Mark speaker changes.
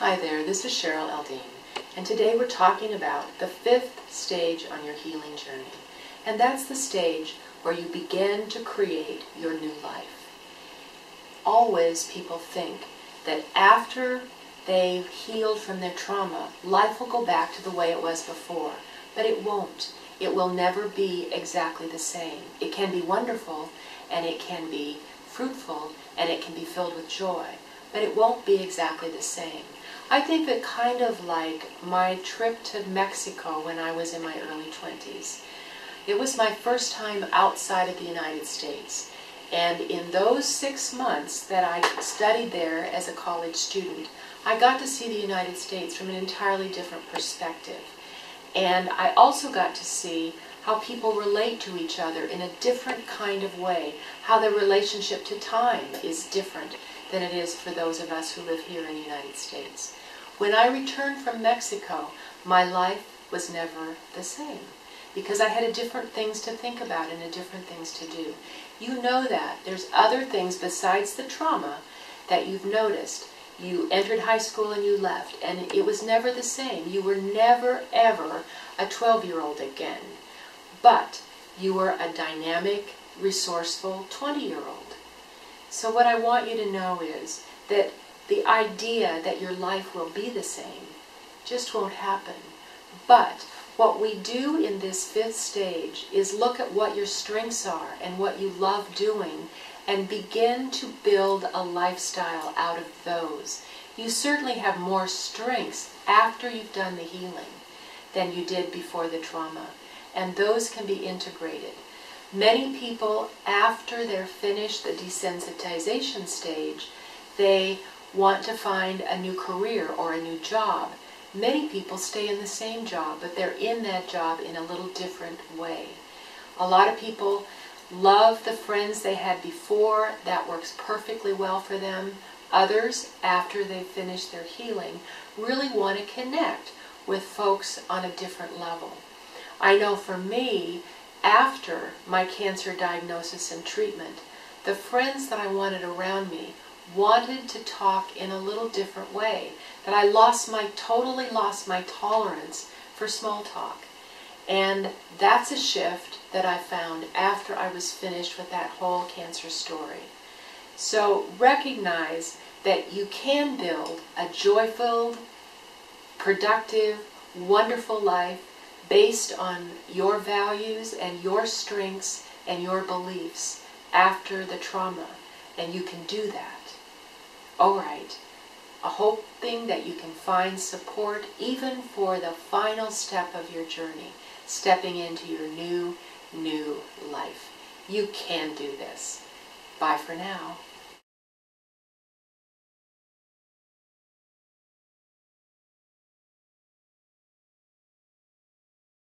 Speaker 1: Hi there, this is Cheryl Aldine, and today we're talking about the fifth stage on your healing journey. And that's the stage where you begin to create your new life. Always people think that after they've healed from their trauma, life will go back to the way it was before. But it won't. It will never be exactly the same. It can be wonderful, and it can be fruitful, and it can be filled with joy. But it won't be exactly the same. I think that kind of like my trip to Mexico when I was in my early 20s. It was my first time outside of the United States. And in those 6 months that I studied there as a college student, I got to see the United States from an entirely different perspective. And I also got to see how people relate to each other in a different kind of way, how their relationship to time is different than it is for those of us who live here in the United States. When I returned from Mexico, my life was never the same because I had different things to think about and different things to do. You know that. There's other things besides the trauma that you've noticed. You entered high school and you left, and it was never the same. You were never, ever a 12-year-old again. But you were a dynamic, resourceful 20-year-old. So what I want you to know is that the idea that your life will be the same just won't happen. But what we do in this fifth stage is look at what your strengths are and what you love doing and begin to build a lifestyle out of those. You certainly have more strengths after you've done the healing than you did before the trauma, and those can be integrated. Many people, after they're finished the desensitization stage, they want to find a new career or a new job. Many people stay in the same job, but they're in that job in a little different way. A lot of people love the friends they had before. That works perfectly well for them. Others, after they've finished their healing, really want to connect with folks on a different level. I know for me, after my cancer diagnosis and treatment, the friends that I wanted around me wanted to talk in a little different way. That I totally lost my tolerance for small talk. And that's a shift that I found after I was finished with that whole cancer story. So recognize that you can build a joy-filled, productive, wonderful life based on your values and your strengths and your beliefs after the trauma. And you can do that. All right. Hoping that you can find support even for the final step of your journey, stepping into your new life. You can do this. Bye for now.